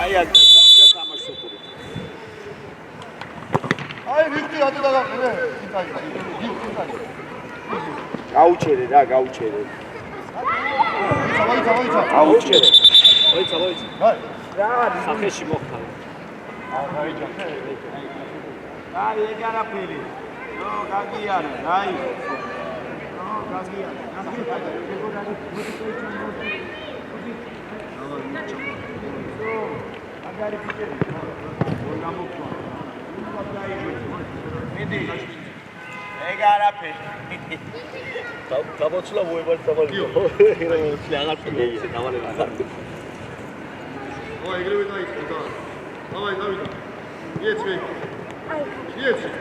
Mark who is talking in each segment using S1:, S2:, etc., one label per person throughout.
S1: აი აქ თამაშობური.
S2: აი ვიქტორი ატო დაგაყრე.
S1: გაუჩერე რა, გაუჩერე.
S2: ჩავაიცა.
S1: გაუჩერე.
S3: მოიცა.
S2: აი.
S1: რა არის?
S3: სახეში მოხდა.
S1: აი ეგ არაფერი. ნო გაგიარე, აი. ნო გაგიარე. აგარი ფიქერი. გამოგვა. მიდი. ეგ არაფერი.
S3: გამოცლა მოებარ წამალიო. აღარ ფიქრია დავალება.
S2: ო ეგრევე დაიწყო. დავაი დავიდა. იეცი.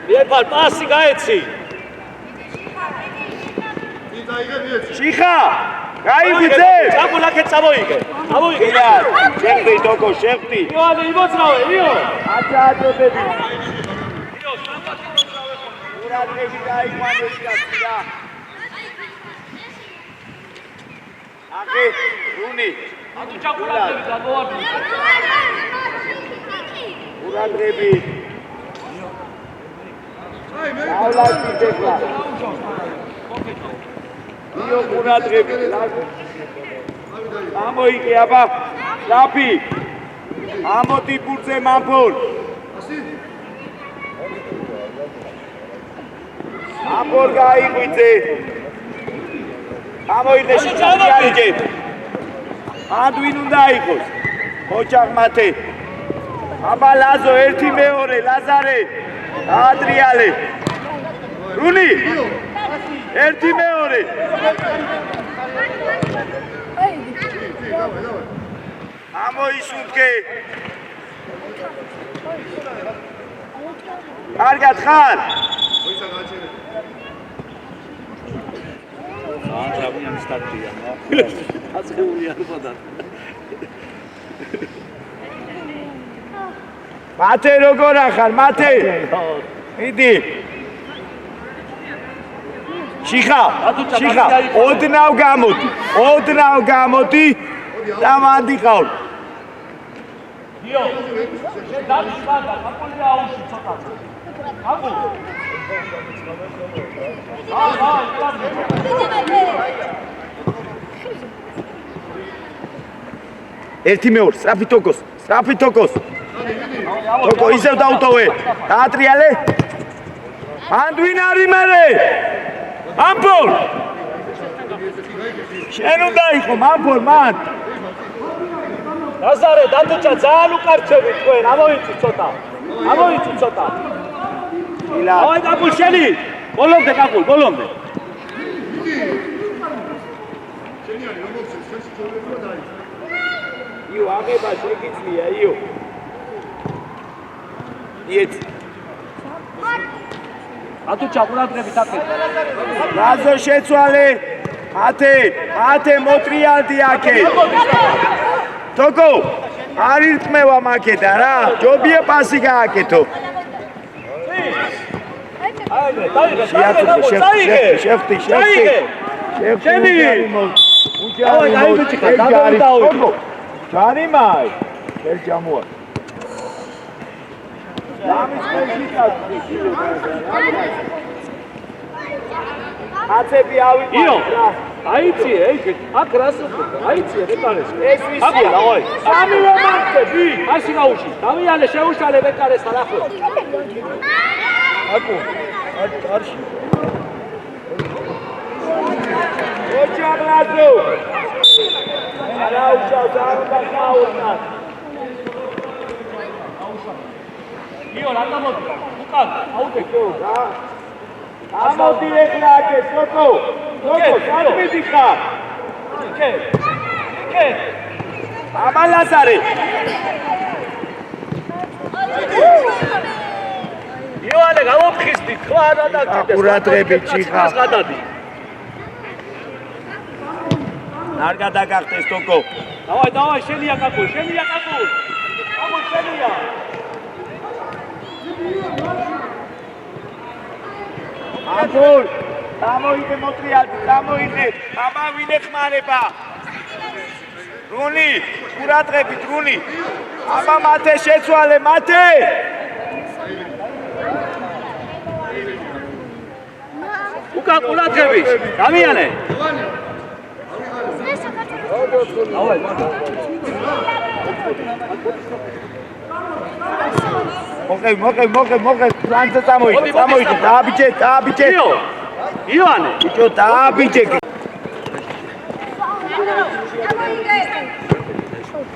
S3: მიეფარ პასი გაეცი.
S1: შიხა! გაიგვიძე!
S3: წამულაკეთ წამოიგე. წამოიგე.
S1: შეხტი დოკო, შეხტი.
S3: იოანე იმოძრავე, იო.
S1: აჭაჭობები.
S3: იო, სამბათი მოძრავე ხო.
S1: ურადღები დაიყვანეს რა. აკე, რუნი.
S3: ატუ ჩაკურადები გადავარდი.
S1: ურადღები.ავლაკი დეკლა. იო ურადღები. ამოიგე აბა. ლაფი. ამოდი ბურთზე მამფორ. ამბორ გაიღვიძე. ამოიდე შეჭარიარიჯე. ად ვინ უნდა იყოს? ოჯახმათე. აბა ლაზო ერთი მეორე ლაზარე. ადრიალე. რუნი. ერთი მეორე. ამოისუნთქე. კარგად ხარ?
S3: აჭამიანი სტარტია. აწეული არ ხოდა.
S1: მათე როგორ ახარ? მათე. მიდი. შიხა, ოდნავ გამოდი. ოდნავ გამოდი და მანდიყავ.
S3: იო. დაგიშბადა, აკული აუში ცოტა. აკუ.
S1: ერთი მეორე, სწრაფი თოკოს, სწრაფი თოკოს. თოკო ისევ დაუტოვე. დაატრიალე. ანდ ვინ არის მერე? ამპოლ. შენ უნდა იყო ამპოლ მან.
S3: ლაზარე, დათუჭა ძალიან უკარჩევი თქვენ, ამოიცი ცოტა. ავай კაკულ შენი. ბოლომდე კაკულ, ბოლომდე.
S1: იო აღება შეგიძლია, იო. იეთ.
S3: დათუჭა ყურადღებით აკეთე.
S1: ლაზო შეცვალე. ათე მოტრიალდი აქე. თოკო, არ ირწმევა მაკედა რა. ჯობია პასი გააკეთო.
S3: აიდე, დაიღე.
S1: შეხტი.
S3: შენი.
S1: უჯარი
S3: დაიბიჭიხა, დავიდაო.
S1: ჯარი მაი. შენ ჯამოა. ამის მეშიკა. აცები ავიყვა.
S3: იო. აიციე, აქ რას უყურე? აიციე ბეკარეს.
S1: ეს ვისია?
S3: დავაი.
S1: სამივე მარტები.
S3: მაშინ გაუში. დავიალე შეუშალე ბეკარესთან ახლა.
S1: აკუ. არში. ოჯაღლაზო. არა უშავს არ გააურნა.
S3: იო, რა გამოდი? უკან, აუდე
S1: რა. ამოდი ეხლა აქე, სოკო. სამიდი ხარ.
S3: კე.
S1: აბა ლაზარე.
S3: იოანე გამოფხიზდი, ხო არა დაგჭირდეს.
S1: ყურადღებით ჩიხა.
S3: გადადი.
S1: არ გადაგახტეს თოკო.
S3: დავაი, შენია კაკო. ამო შენია.
S1: აბოლ, გამოიდე მოტრიალდი, გამოიდე. აბა ვინ ეხმარება? რუნი, ყურადღებით რუნი. აბა მათე შეცვალე, მათე.
S3: უკან ყურადღებით. დამიანე.
S1: მოგე, ფლანზე წამოიღე, დააბიჯე.
S3: ივანე.
S1: ბიჭო, დააბიჯე.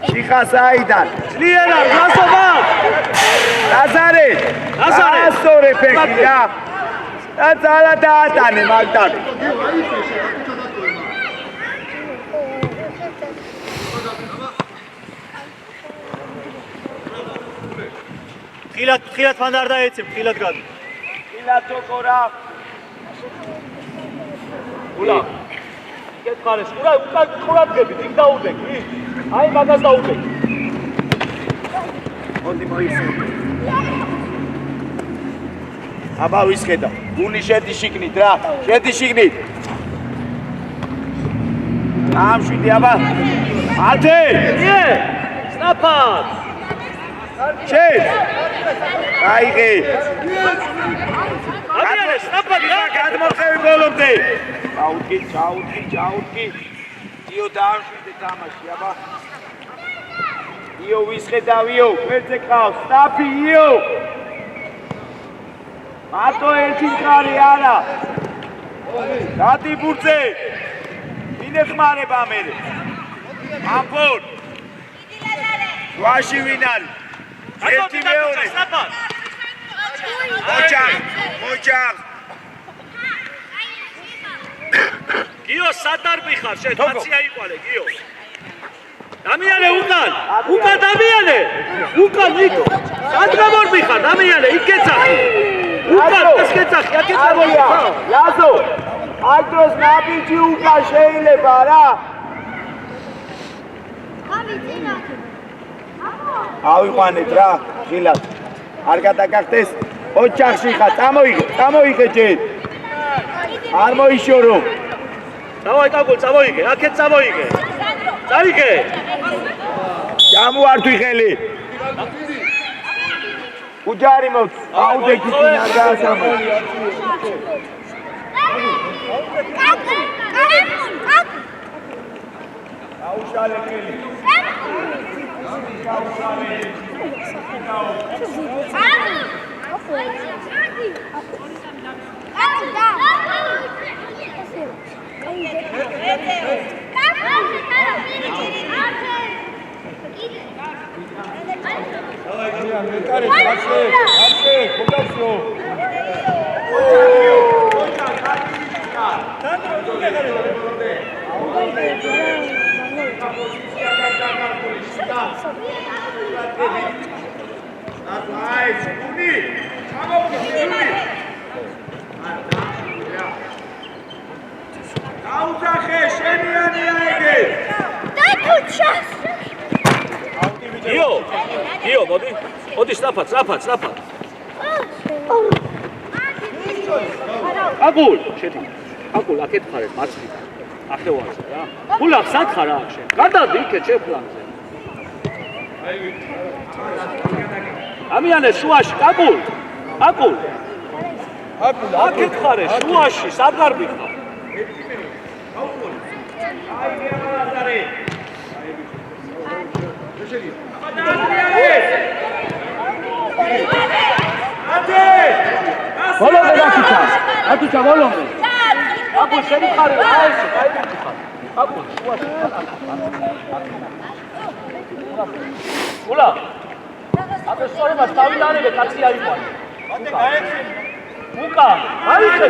S1: შიხა საიდან?
S3: ძლიერა, გასობა.
S1: ლაზარე. ასორე ფეხი რა. და ძალა დაატანე მაგდან.
S3: ხილად მან არ დაეცემ, ხილად გადი.
S1: ხილად თოკორა.
S3: ულა. კეთხარეს, უკან ყურადღებით, იქ დაუდეკი. აი მაგას დაუდეკი.
S1: მოდი მოიხსენე. აბა ვისხედა. გული შედი შიგნით რა. შედი შიგნით. ამშვიდე აბა. ათე.
S3: ე! სნაფად.
S1: შენ. აიღე.
S3: ამიანე სნაფადი რა?
S1: გადმოხევი ბოლომდე. ჩაუდგი. იო დაამშვიდე თამაში აბა. იო ვისხედავიო, გვერდზე ყავს. სტაფი იო. მარტო ერთი ხარი არა. დადი ბურთზე. მინეხმარება მე. აფორ. ვაში ვინ არის? ერთი მეორე. მოჭარ.
S3: გიო სადარბი ხარ, შენ კაცი აიყვანე, გიო. დამიანე უკან დამიანე. უკან ნიკო. სად გამორბი ხარ, დამიანე, იქ გეცახი. უკან ეს გეცახი, აქ გამორბი ხარ.
S1: ლაზო. აი დროს ნაბიჯი უკან შეიძლება რა. ავიყვანეთ რა, ხილად. არ გადაგახდეს. ოჯახში ხარ, წამოიღე ჯერ. არ მოიშორო.
S3: დავაი კაკულ, წამოიღე, აქეთ წამოიღე. წაიღე.
S1: ჩამოართვი ხელი. უჯარი მოც, აუდექი არ გაასამო. აუშალე ხელი. აუძახე შენიანია ეგე.
S3: გიო, მოდი სნაფად. აკულ, შედი. აკულ, აქეთ ხარეს მარცხნიდან. ახევარზე რა. გულახ სად ხარ აქ შენ? გადადი იქეთ შენ ფლანგზე. ამიანე შუაში, აკულ. აქეთ ხარეს შუაში, სად გარბი ხარ? ბოლომდე დაკიცა, ბოლომდე. აკულ შენი ხარ, აიში, გაიგე ხარ. აკულ შუაში. ულა. აბა სწორებას დავიდანებე, კაცი აიყვანე. უკა, აიხე,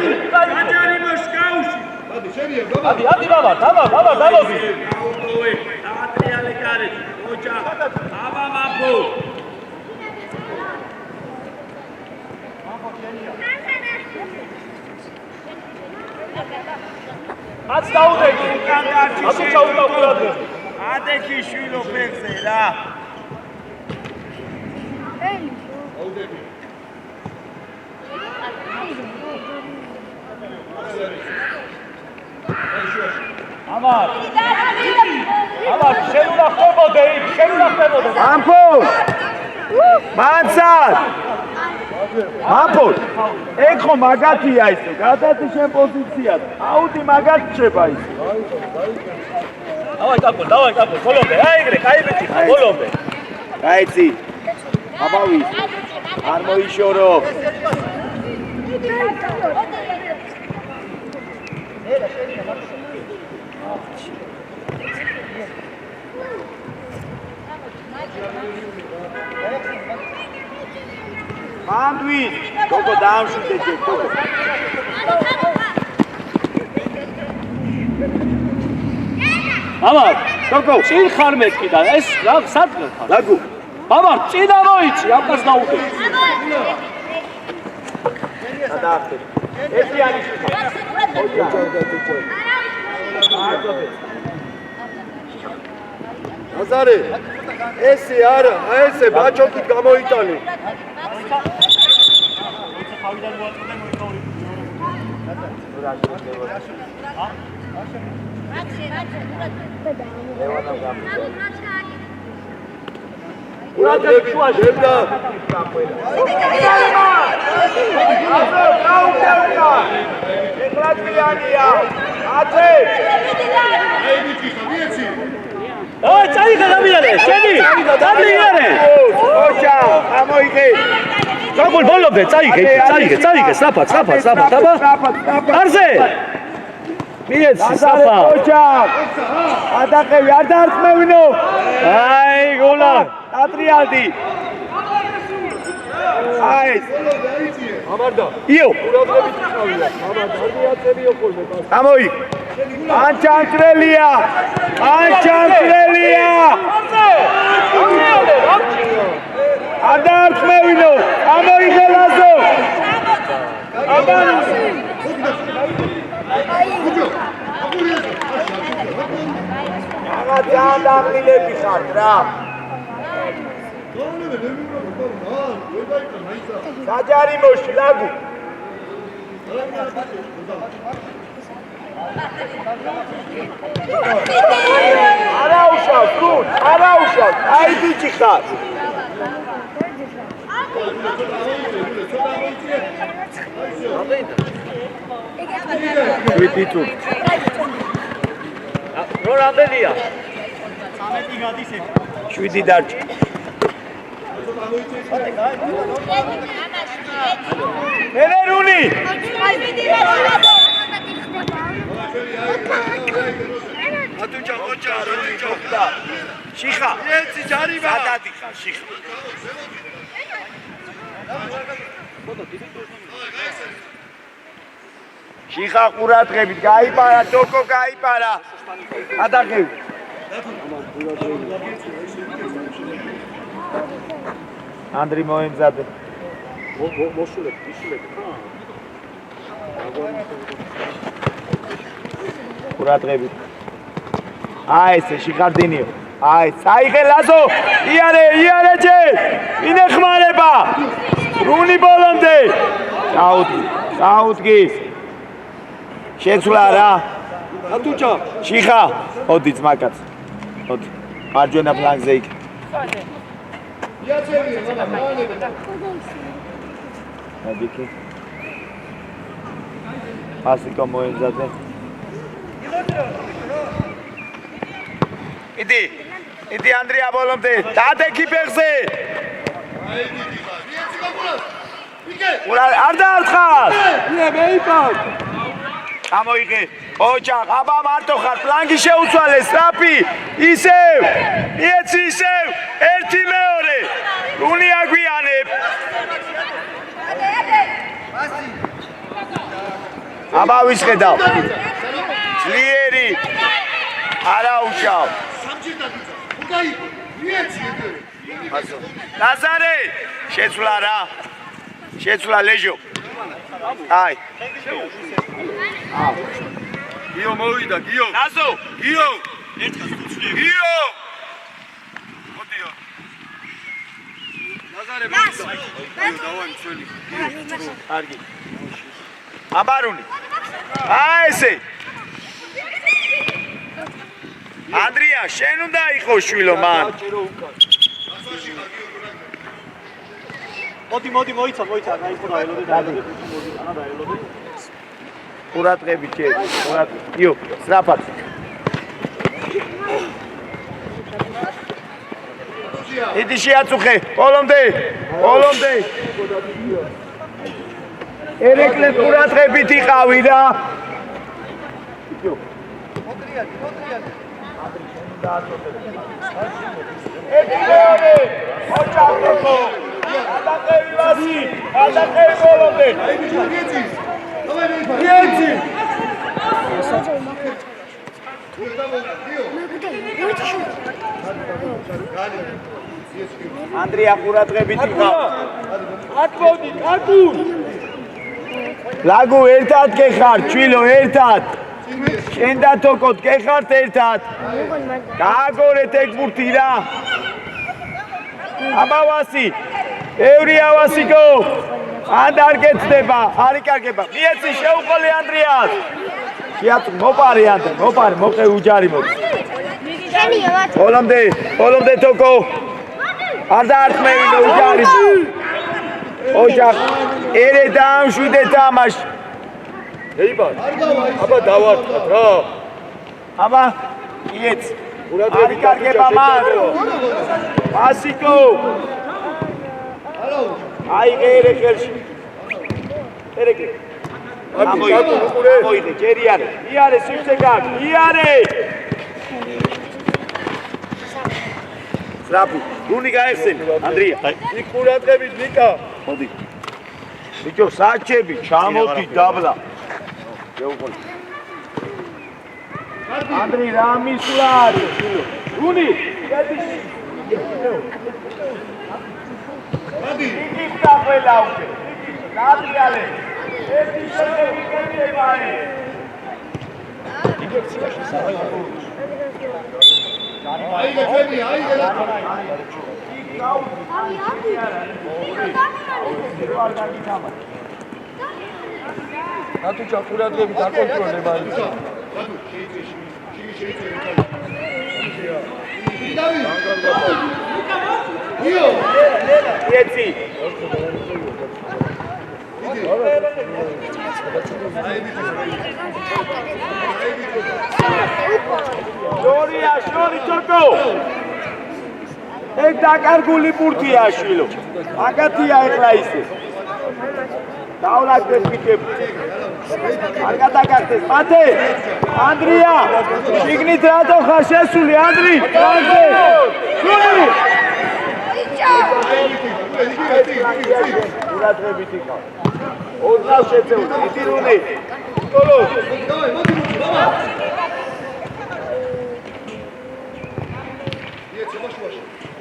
S1: აჯარი მოსკოვში.
S3: ადი ბაბა, დავობი.
S1: აუგოვე, დაატრიალე კარი, ოჯახ. აბა მაფო.
S3: აც დაუდეკი. აკუ ჩაუდაყურადე.
S1: ადექი შვილო ფეხზე რა.
S2: აუდები.
S3: ამარ. აბა შენ უნდა ხდებოდე იქ შენ უნდა ხდებოდე
S1: ამფულ მანცად ამფულ ეგ ხო მაგათია ისე გადადი შენ პოზიციად აუდი მაგათ შეება ის
S3: დავაი კაკო ბოლომდე აი ეგრე კაი ბიჭი ბოლომდე
S1: გაიცი აბავი არ მოიშორო მანდვი გოგო დაამშვიდე ჯერ გოგო
S3: აბა გოგო წინ ხარ მეთქი და ეს რა სადღერ ხარ
S1: ლაგუ
S3: აბა წინა მოიცი აკას დაუდე
S1: გადაახტე ერთი არის
S2: აზარე ესე არა ესე ბაჭოკით გამოიტანე ურადები შევდა
S1: ეკლატვიანია ათე
S3: აი წაიღე დამიანე შენი დამიანე
S1: ოჩა ამოიღე
S3: გოგო ბოლომდე წაიღე საფად აბა არზე მიეცი საფა
S1: ოჩა ადაყევი არ დაარწმევინო
S3: აი გოლა
S1: ატრიალდი აი
S2: ამარდა
S3: იო
S2: ურადები წავიდა ამარდა არ მიაწერიო ხოლმე
S1: ამოი ანჩანტრელია არ დაარწმევინო ამოიღე ლაზო აღა ძალიან დაღლილები ხართ რა საჯარიმოში ლაგუ არაუშავს აი ბიჭი ხარ ვიტიტუ
S3: რო რამდენია
S4: 13 გადის ეგ
S1: 7 დარჩა ელერუნი ატუჭა ოჭა და შიხა ეცი ჯარიმა სადადი ხარ შიხა შიხა ყურადღებით გაიპარა დოკო გაიპარა ადაღები ანდრი მოემზადე
S3: მოსულებ
S1: ყურადღებით აი ესე შიხარდინიო აი საიღე ლაზო იარე ჯე ინეხმარება რუნი ბოლომდე წაუდგი შეცვლა რა
S2: ატუჭა
S1: შიხა ოდი ძმაკაც ოდი მარჯვენა ფლანგზე იქ
S2: მიაწერია მანაანები
S1: მადიკი მასიკო მოემზადე იდი ანდრია ბოლომდე დადექი ფეხზე არ დაართხარ
S2: მეიპარ
S1: ამოიღე ოჯახ აბა მარტო ხარ პლანგი შეუცვალე სტრაფი ისევ მიეცი ისევ ერთი მეორე რუნი აგვიანებ აბა ვისხედავ ძლიერი არაუშავ ლაზარე შეცვლა რა შეცვლა ლეჟო აი
S2: გიო მოვიდა გიო
S1: ლაზო
S2: გიო
S3: ერთხელ გუცლი
S2: გიო მოდიო ლაზარე მოვიდა დავანი ჩვენი
S1: კარგი აბარუნი აი ესე ანდრია, შენ უნდა იყოს შვილო მან.
S4: მოდი მოიცა, გაიქო დაელოდე დაელოდე. ანა დაელოდე.
S1: ყურადღებით შე, იო, სწრაფად. იდი შეაწუხე, ბოლომდე. ერეკლე ყურადღებით იყავი რა. ეთილეონე, ოჩაკო. ადაყევი ვასი, ადაყევი ბოლომდე. იეცი. ანდრია ყურადღებით იყავ. აკმოდი, აკუ. ლაგუ ერთად გეხარ, ჩვილო ერთად. შენ და თოკოთ გეხართ ერთად. გააგორეთ ეგ ბურთი რა. აბავასი. ევრი ავასიკო. ან არ გეცდება, არ იკარგება. მიეცი შეუყოლე ანდრიას. შეაწუ მოპარე ანდრე, მოყე უჯარი მოდი. ბოლომდე თოკო. არ დაარტყმევინო უჯარი. ოჯახ, ერე დაამშვიდე თამაშ.
S2: ეიბარ, აბა დავარტყათ რა.
S1: აბა, იეც. არ იკარგება მან. ასიკო. აიღე ერე ხელში. ერეკი. ამოიღე, ჯერი არის. იარე, სივრცე გაქვს. იარე. სრაფი, გუნი გაეხსენე, ანდრია.
S2: იქ ყურადღებით ნიკა.
S1: მოდი. ბიჭო, საჩები, ჩამოდი დაბლა. შეუყოლე. ანდრი რა მისვლა არის? გუნი, შედი.
S2: მადი.
S1: იქ დახველა უკვე. დაბიალე. ერთი შედეგი გედება.
S2: აიგე ჩვენი, აიგე რა.
S1: ნატუჩა ყურადღებით აკონტროლება ის. ეცი. შორი თოკო. ეგ დაკარგული ბურთია შვილო. აკათია ეხლა ისე. დავლაგდეს მიტები. არ გადაგახდეს. მათე. ანდრია. შიგნით რატო ხარ შესული ანდრი? ანდრე. შული. ყურადღებით იყავ. 20 შეწეული. იდი რუნი. კოლო.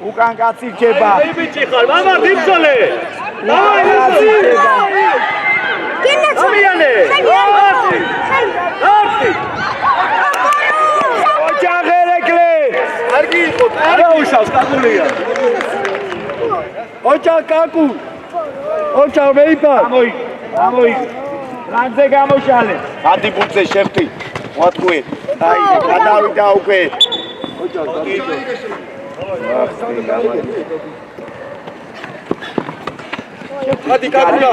S1: უკან კაცი რჩება.
S3: აი ბიჭი ხარ, მამა დიბსოლე. დავაი
S1: კაცი რჩება.
S3: ამიანე. არტი.
S1: ოჯახერეკლე.
S3: არ გიყო, არ გაუშავს კაკულია.
S1: ოჯახ კაკუ. ოჯახ მეიფა. ამოი. რანზე გამოშალე. ადი ბუცე შეხტი. მოატყუე. აი, გადავიდა უკვე. ოჯახ კაკუ.
S2: მადი კაკულა.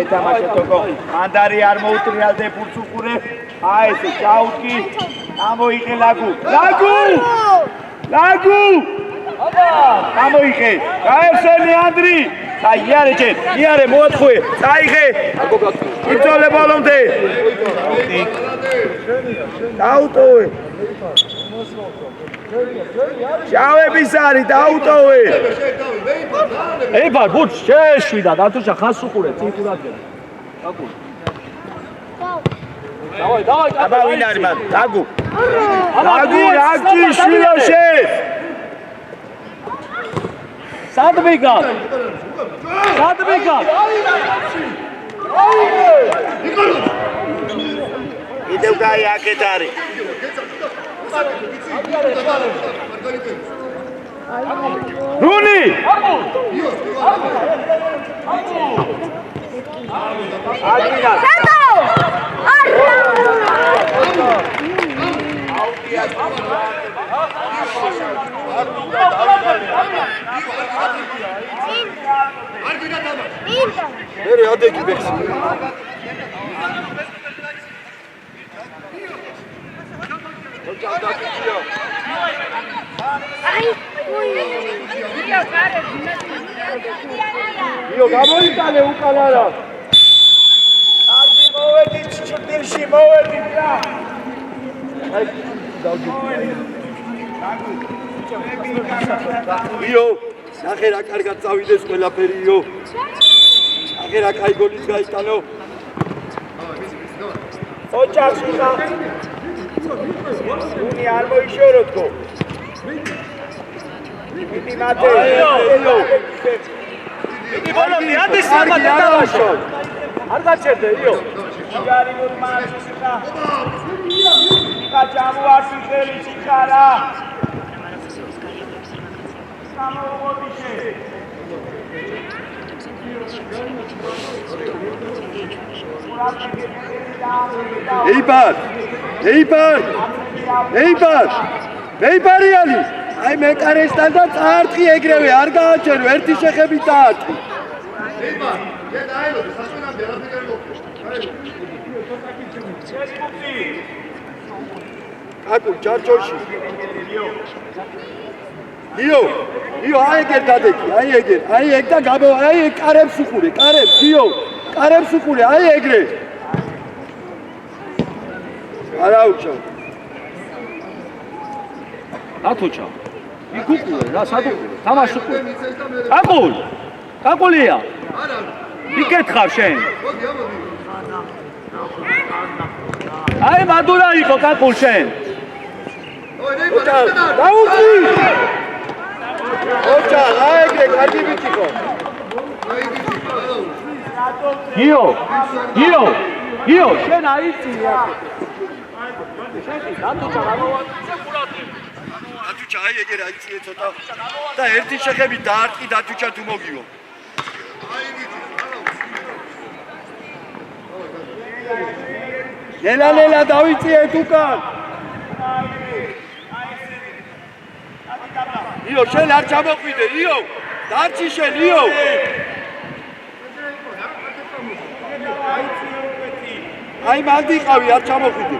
S1: ეთამაშე თოკო. ანდარი არ მოუტრიალდე ბურთს უყურე. აი ესე ჩაუტკი. ამოიღე ლაგუ. ამოიღე. გაეხსენე ანდრი. აი იარე ჯერ. იარე მოატყუე. წაიღე. იწოლე ბოლომდე. დაუტოვე. შავების არის დაუტოვე.
S3: ეიბარ ბურთს შეეშვიდა, დათუშა ხას უყურე, წიფურადගෙන. დაგუ. დავაი.
S1: აბა ვინ არის მან? დაგუ, რაკი შვილოშე.
S3: სად მიგა?
S1: კიდევ გაი აქეთ არის. რუნი! აგრიგა.
S2: მერე ადეგი ბექს იო გამოიტანე უკან არა
S1: აბი მოვედით ჭირში მოვედით რა
S2: იო ნახე რა კარგად წავიდეს ყველაფერი იო ნახე რა კაი გოლიც გაიტანო
S1: ოჯახში ხა უნი არ მოიშორო თქო მიდი მათე იო
S3: იგი ბოლომდე ადეს სამად დავაშო არ გაჩერდე იო
S1: ჯარი მოდ მარჩის ხა ხა ჯამოარსი ხელი ჩიხარა სამოვოდიშე
S2: მეიპარიანი აი მეკარესთან და წაარტყი ეგრევე არ გააჩერო ერთი შეხებით წაარტყი აკუ ჩარჩოში იო აი ეგერ დადეგი აი ეგ და გაბო აი ეგ კარებს უყურე კარებს იო კარებს უყურე აი ეგრე არა უჩა
S3: ათოჩა იგუყურე რა სადუყურე თამაში უყურე აკულია იკეთხარ შენ აი მადურა იყო კაკულ შენ
S2: დაუყი ოჩა აი ეგრე კარგი ვიცი ხო
S3: გიო შენ აიწი ათოჩა
S2: აი ეგერ აიწიე ცოტა და ერთი შეხები დაარტყი დათუჩა თუ მოგიო ნელა დავიწიეთ უკან იო შენ არ ჩამოყვიდე იო დარჩი შენ იო აი მანდიყავი არ ჩამოყვიდე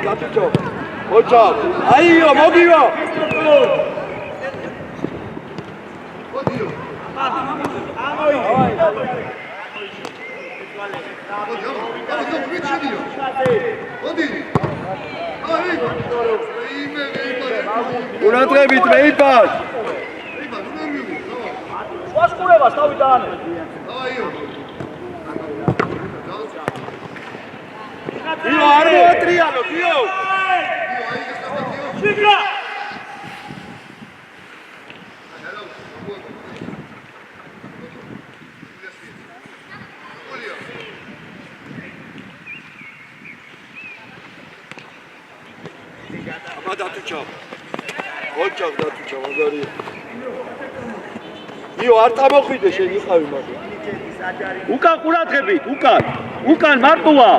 S2: გატუჩო ოჩა აიო მოგივა უნატრებით მეიპარ
S3: ვასკურებას თავი დაანე
S2: იო არ მოატრიალო იო
S3: შიგრა
S2: დათუჩა ოჩა დათუჩა მაგარია იო არ წამოხვიდე შენ იყავი მაგრამ
S3: უკან ყურადღებით უკან მარტოა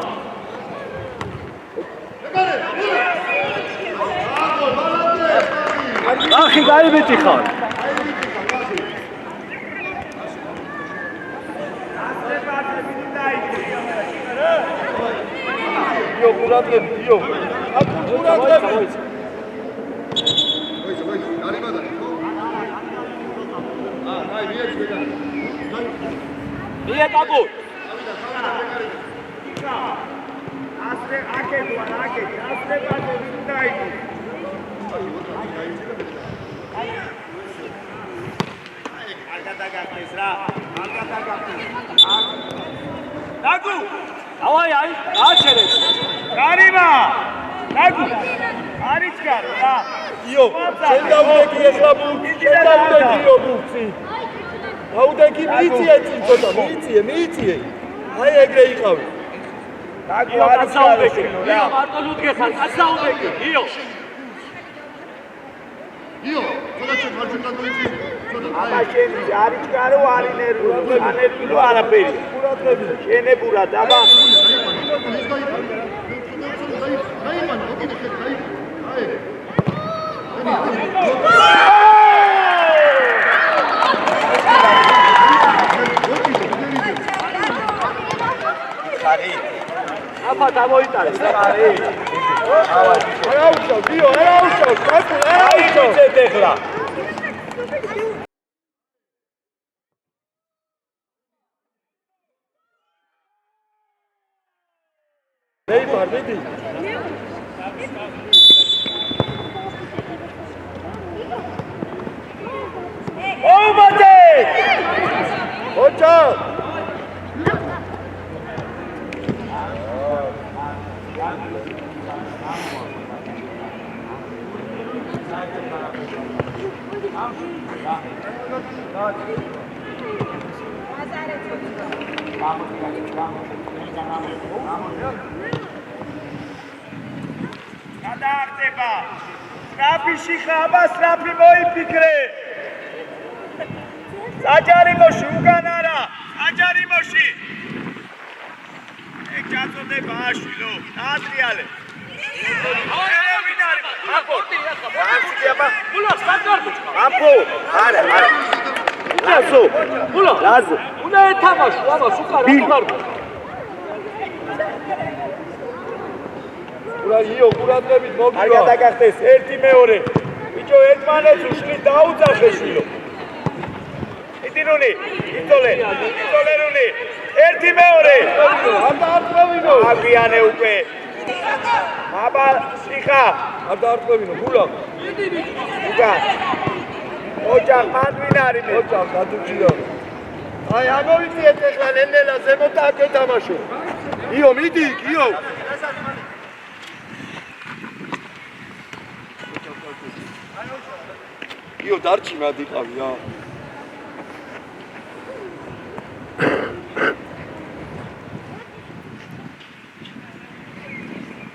S3: ახი გაიბეჭი ხარ
S2: იო ყურადღებით იო აკუ ყურადღებით
S3: მია კაკუ
S1: ასრე აკეთო არა აკეთე ასრე ბატე ვინდაი აგადაგაკეს რა აგადაგაკეს დაგუ
S3: დავაი აი აჩერეს
S1: კარიმა დაგუ არიჩქარო რა
S2: იო შენ დავდექი ეხლა ბუქი შენ დავდექი იო ბუქი დავდექი მიიწიე ცოტა მიიწიე აი ეგრე იყავი
S1: დაგუ არიჩქარო რა
S3: მარტო ლუდგე ხარ ასაუბეკი იო
S2: ცოტა ჩხარჯუნდა მოიწი
S1: აბა შენ არიჩქარო არინერვო არაფერი ყურადღებით შენებურად აბა
S3: აბა დამოიტანე
S2: არა უშავ გიო არა უშავ საკულ არა უშავ
S1: აიწეთ ეხლა
S2: ნეიმარ მიდი
S1: ოუმატე
S2: ოჩა
S1: გადაახტება სტრაფი ხაბა სტრაფი მოიფიქრე საჯარიმოში უკან არა საჯარიმოში ეგ ჩაწოდება აშვილო ადრიალე აპო არა არა ლაზო ლაზო
S3: უნდა ეთამაშო ამას უკან რა
S2: ურა იო ყურადღებით
S1: არ
S2: მოგივა
S1: გადაგახდეს ერთი მეორე ბიჭო ერთმანეთს უშლით დაუძახე შვილო იტირუნი იტოლერუნი ერთი მეორე
S2: არ დაარწმევინო
S1: აგვიანე უკვე აბა სიხა
S2: არ დაარწმევინო გულა
S1: უკან ოჯახ მანდვინ არის მე
S2: ოჩა გადუჭიო აი ამოვიწიეთ ეხლა ნენელა ზემოთ აქ ეთამაშო იო მიდი გიო იო დარჩი მადიყავი რა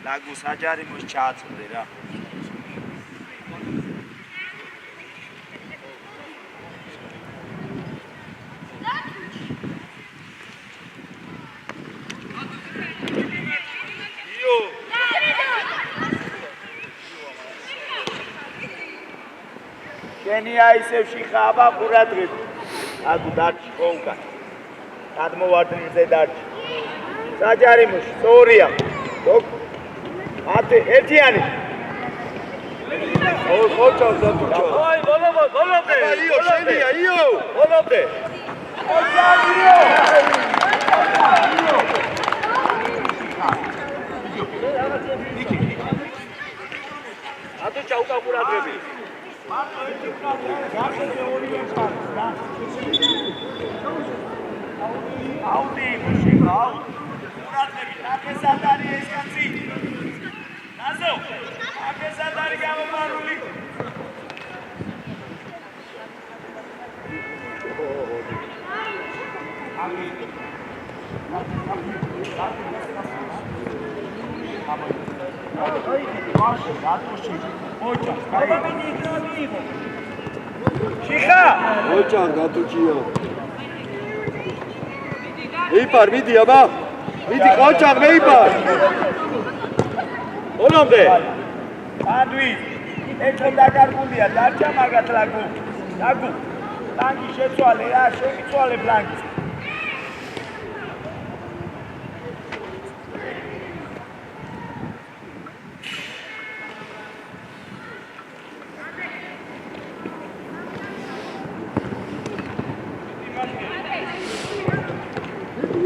S1: ლაგუ საჯარიმოს ჩააწოდე რა შენია ისევ შეხაბა ყურადღებით აგუ დარჩი ხო უკან გადმოვარდნილზე დარჩი საჯარიმოში სწორია ათე ერთიანი
S2: ოჩა დატუჩა
S3: აი ბოლომდე
S2: იო შენია იო
S3: ბოლომდე ატო ჩაუკა ყურადღები
S1: აუდი შეხა ყურადღებით აკესად არის ეს კაცი ნაზო აკესად არის გამომარული შიხა
S2: ოჩა გადუჭიო მეიპარ მიდი აბა მიდი ოჩა მეიპარ
S3: ბოლომდე
S1: მანდვი ეხლა დაკარგულია დარჩა მაგათ ლაგუ ლანგი შეცვალე რა შემიცვალე ლანგი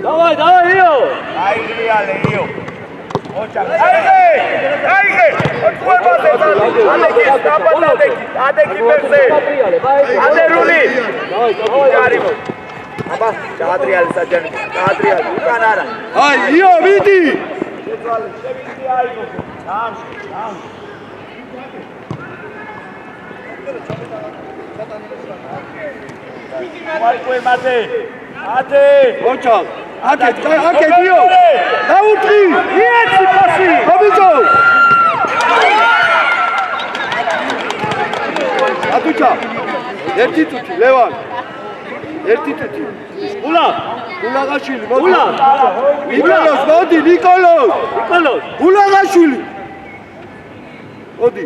S3: დავაი იო
S1: აიღრიალე იო ოჩა აიღე ოჩუებაზე ადექი მერზე ადერული ჯარიმო აბა ჩაადრიალე საჯარიმო ჩაადრიალე უკან არა
S2: აი იო მიდი
S1: შეცვალე შევიდი აიღო ამში ვაიკوي მათე ათე
S2: ოჩა აკეთ იო დაუთხი
S3: იეცი პასი
S2: აბიჯო ატუჩა ერთი თუთი ლევან ერთი თუთი
S3: ულა
S2: ულაღაშვილი
S3: ულა
S2: ნიკოლოს მოდი ნიკოლოს
S3: ნიკოლოს
S2: ულაღაშვილი მოდი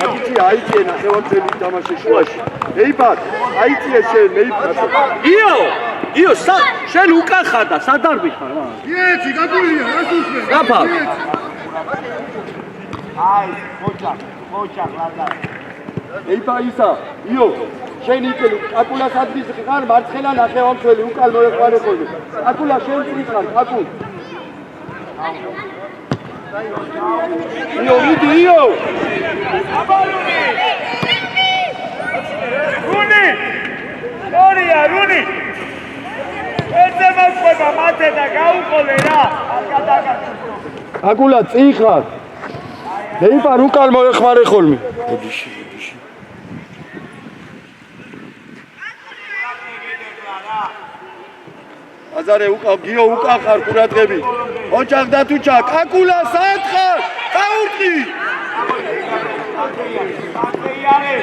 S2: აკიცი აიწიე ნახევარწელი თამაში შუაში მეიფარ აიწიე შენ მეიფარ
S3: იო შენ უკან ხარ და სად არ ვიხარ რა
S2: იეცი გაგულია რას უსმენ
S3: გაფა
S1: აი მოჭა ლადა
S2: მეიფარ ისა იო შენ იკელი აკულას ადგილს ხარ მარცხენა ნახევარწელი უკან მოეყარე ხოლმე აკულა შენ წინ ხარ აკულ იო მიდი იო
S1: რუნი რუნი ერთზე მოყვება მათე და გაუყოლე რა
S2: აკულა წინ ხარ მეიფარ უკან მოეყარე ხოლმე ბოდიში აზარე უკან გიო უკან ხარ ყურადღები ოჯახ და თუჩაკ აკულა სად ხარ გაურტყი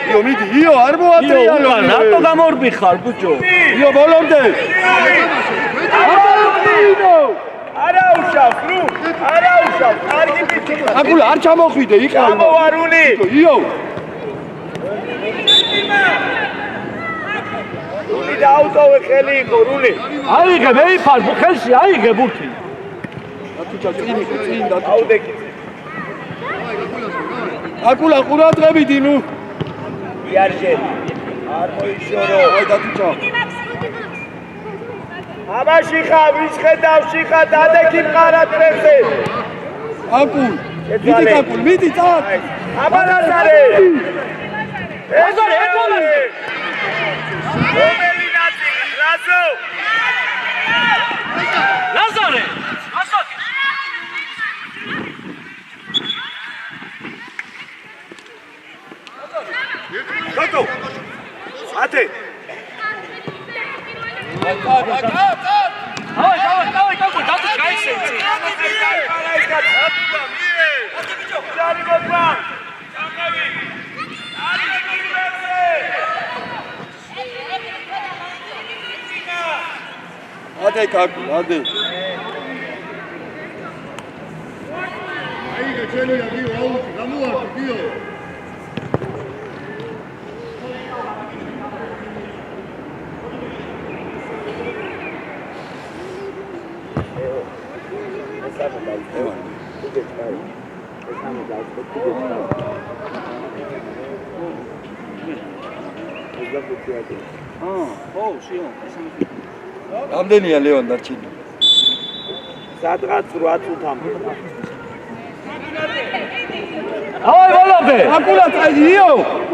S2: იო მიდი იო არ მოაწეიალო
S3: უკან რატო გამორბიხარ ბუჭო
S2: იო ბოლომდე
S1: არა უშავს რუ არა უშავს კარგი პიცი
S2: აკულა არ ჩამოხვიდე იყავ
S1: გამოვარუნი
S2: იო
S1: რუნი დაუტოვე ხელი იყო რუნი
S3: აიღე მეიფარ ხელში აიღე ბურთი
S2: თუჩაკ წინ და
S1: აუდეკი
S2: აკულა ყურადღებიდი ნუ
S1: იარჟე არ მოიშორო
S2: აი და თუჩაკ
S1: აბაში ხარ ვის ხედავში ხარ დადექი მყარა ტრებზე
S2: აკულ მიდი აკულ მიდი წავ
S1: აბა ლაზარე ლაზარე ეთონაზე რომელი ნაწილი ლაზო
S3: ლაზარე
S1: გატო ათე
S3: დავай დათო გაიხსენე
S2: ადე კაკუ ადე აიგე ჩვენია გიო აუჩი გამოართი გიო რამდენია ლევან დარჩენილი?
S1: სადღაც 8 წუთამდე.
S3: დავაი ბოლომდე.
S2: აკულა წაიო.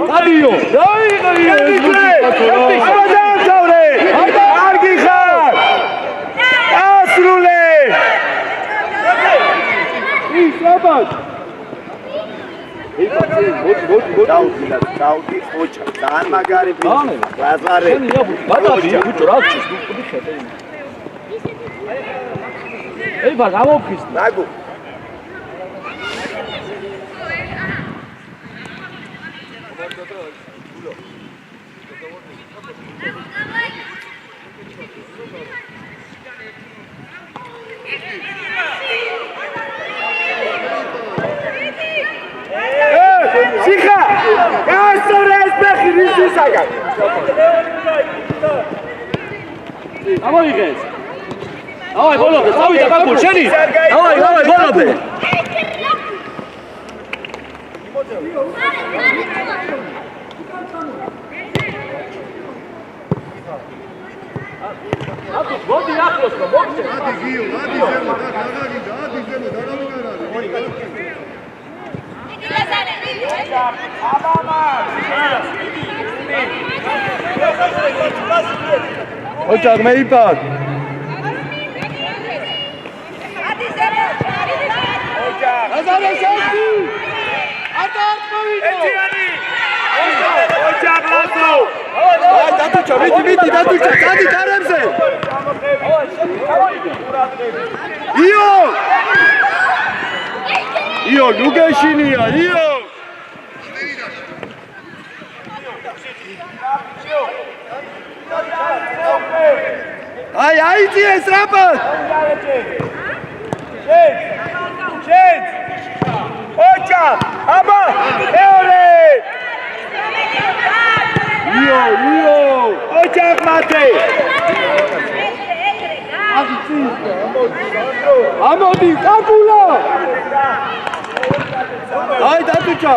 S2: წაიო. დაიღე.
S1: ამადამთავრე. კარგი ხარ. ასრულე.
S2: ის აბად.
S1: დაუდი ხოჭა. ძალიან მაგარი ბიჭი. ლაზარე.
S3: ბატონი, ბუჭო, რა გჭირს? დუხდი ხედე. ей, ბა, გამოფხიზ.
S1: ნაგუ. სიხა! გასწორეს ფეხი რისისაგან.
S3: ამოიღეს. დავაი ბოლომდე, წავიდა კაკულ, შენი. დავაი, ბოლომდე. აკუ, მოდი ახლოს, მოდი.
S2: ადი გიო, ადი ზემო და დაგაგინდა, ადი ზემო და გამიგარალი. ოჯახ მეიფარ. აზარე შევდი.
S1: ეთიანი. ოჯახ ლაზო.
S2: აი დათუჩა, მიდი დათუჩა, გადი კარებზე. იო! იო, ნუგეშინია, იო! გაიწიე სწრაფად.
S1: შენ ოჩა აბა მეორე იო ოჩა მათე
S2: ამოდი კაკულა. აი დათუჩა.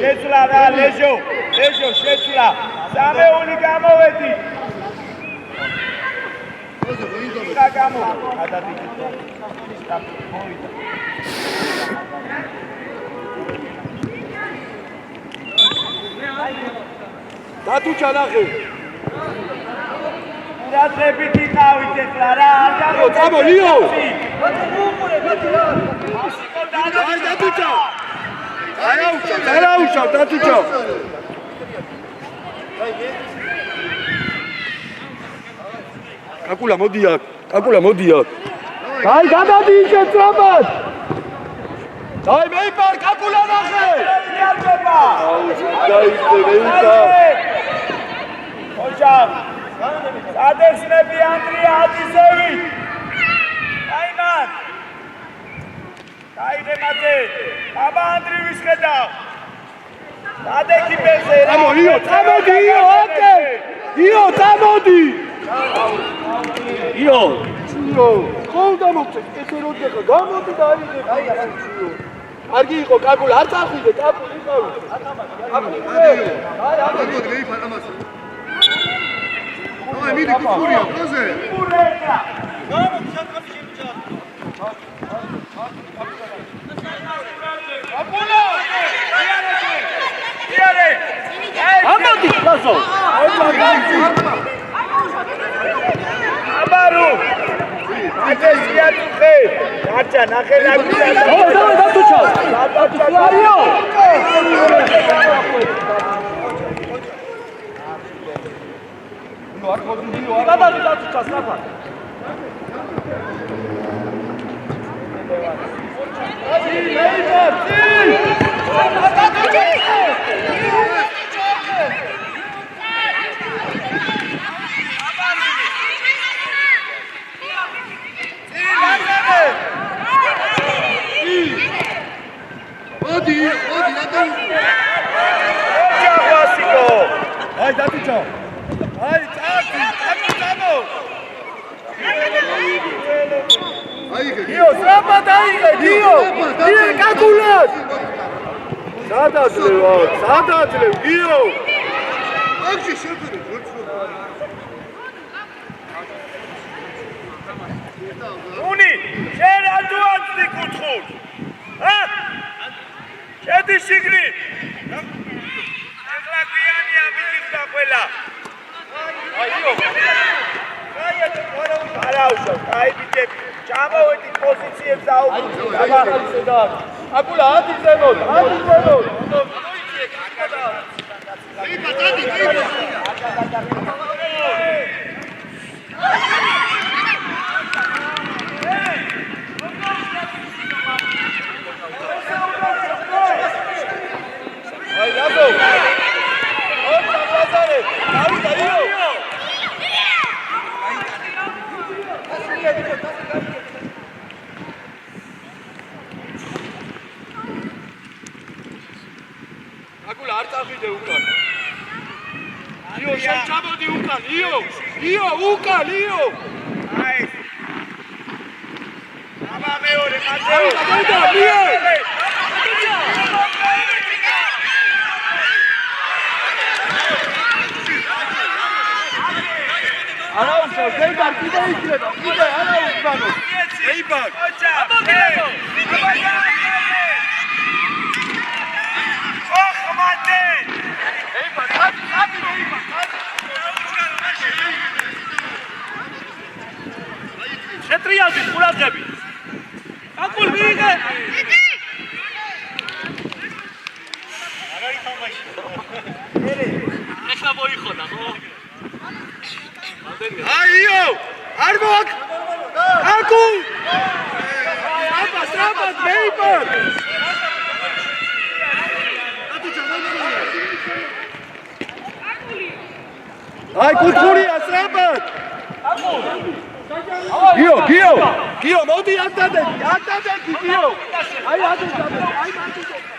S1: შეცვლა რა ლეჟო შეცვლა სამეული გამოვედი რა გამო გადადიდი
S2: დათუჩა ნახე.
S1: რადრებით იყავით ეხლა რა არ გამო
S2: წამო ლიო. აი დათუჩა. დააუშავ დათუჩა. კაკულა მოდი აქ. აი გადადი ისე სწრაფად. აი მეიპარ კაკულა ნახე.
S1: ოჩა ადერსნები ანდრია ატისევი აიმან გაიგე მათე აბა ანდრივის ხედავ დადექი ბეზე რა
S2: წამოდი იო წამოდი
S3: იო
S2: ხომ დამოგწე ესე რო დეხა გამოდი და აიღე კარგი იყო კაკულა არ წახვიდე კაკული იყავი აი მიდი კურია პროზე
S3: ამოდი გასო
S1: აბარო ატესია თუხე გაჭა ნახე რა გიჟა
S3: დათუჩა
S1: აიო
S3: გადადი დათუჩა სწრაფად
S2: აი დათუჩა აი წამო იო სწრაფად აიღე იო კაკულას სადაძლევ იო აქში შეფერე
S1: უნი შენ რატო აცდი კუთხურ ა შედი შიგნი ეხლა გვიანია მიგიხდა ყველა აიო არაუშავ კაი ბიჭები ჩამოვედი პოზიციებს აუგრძნო აბა
S2: კაკულა ათიზემოთ აი გასო ოჩა ბაზარე დავიდა იო კაკულა არ წახვიდე უკან იო შენ ჩამოდი უკან იო უკან იო
S1: აი აბა მეორე მათე
S2: დავიდა მიე არაუშავ ზეიმარ კიდე იქნება კიდე არაუშავ ზეიმარ
S3: შეტრიალდი ყურადღები კაკულ მიიღე ეხლა მოიხოდა ხო
S2: აიო არ მოაკ აკუ აბა სწრაფად მეიპარ აი კუთხურია სწრაფად. გიო, მოდი არ დადეგი, გიო. აი ადეჯაბე, აი ადეჯაბე.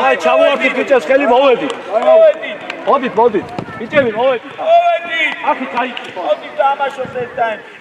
S3: აი ჩამოვარდით ბიჭებს ხელი მოვედით. მოდით. ბიჭები მოვედით. აქ წაიკითხო.
S1: მოდი თამაშობთ ეს ტაიმი.